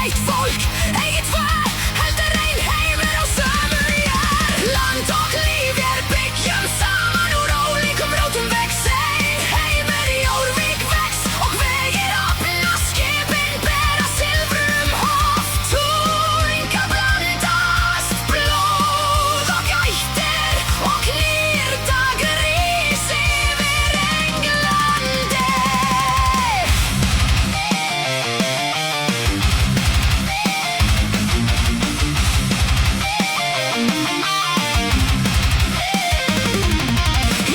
eitt fólk, eigi tvö, heldur ein heimur á sömu jörð. Land og líf vér byggjum saman úr ólíkum rótum vex ein heimur í Órvík vex og vegir opna skipin bera silfrum hof. Tunga blandast, blóð og gættir og knýr dagrís yfir Englandi.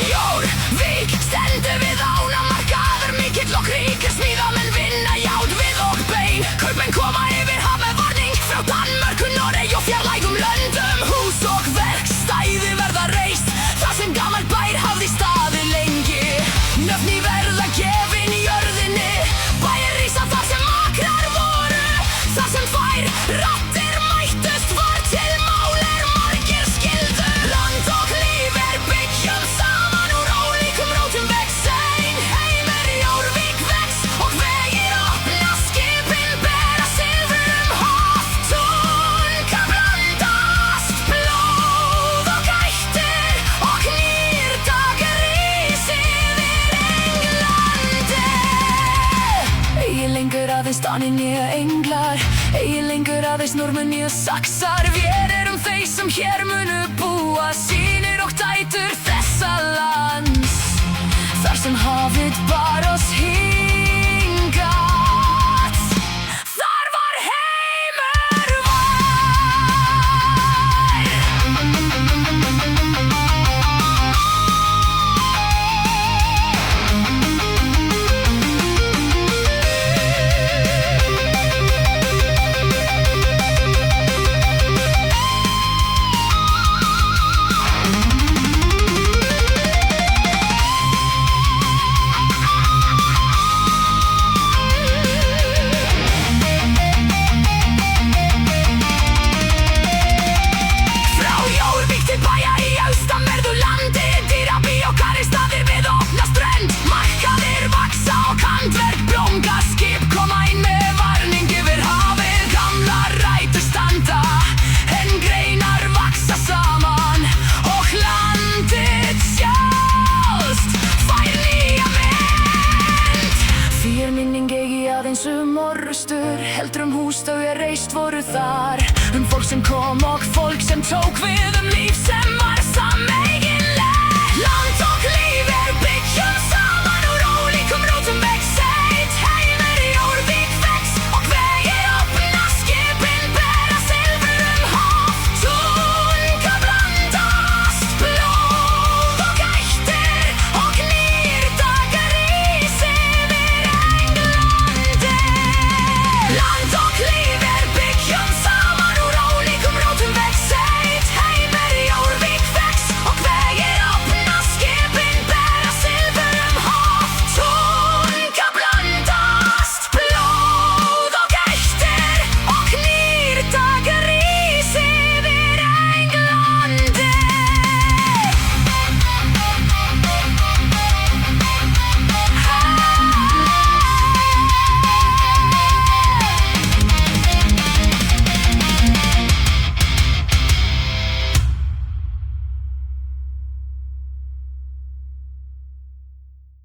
Jórvík stendur við ána, markaður mikill og ríkir, smíðamenn vinna járn við og bein. Kaupmenn koma yfir haf með varning frá Danmörku, Noregi og fjarlægum löndum. Hús og verkstæði verða reist þar sem gamall bær hafði staðið lengi. Nöfn í verða gefin jörðinni, bæir rísa þar sem akrar voru, þar sem tvær raddir mættust var til málir margir skildu. Land og líf byggjum saman úr ólíkum rótum vex ein heimur í Órvík vex og vegir opna skipin bera silfrum hof. Tunga blandast, blóð og gættir og knýr dagrís yfir Englandi. Eigi lengur aðeins Danir né englar, eigi lengur aðeins Norðmenn né saxar. Vér erum þeir sem hér munu búa, synir og dætur þessa lands, þar sem hafið bar oss hingað. Þar var heimur var. Frá Jórvík til bæja í austanverðu landi, dýrabí og karistaðir við opna strönd. Markaðir vaxa og handverk blómga, skip koma inn með varning yfir hafið. Gamlar rætur standa en greinar vaxa saman og landið sjálfst fær nýja mynd. Því minning eigi aðeins orrustur, heldur hús þau reist voru þar, fólk sem kom og fólk sem tók við líf sem var sameigið.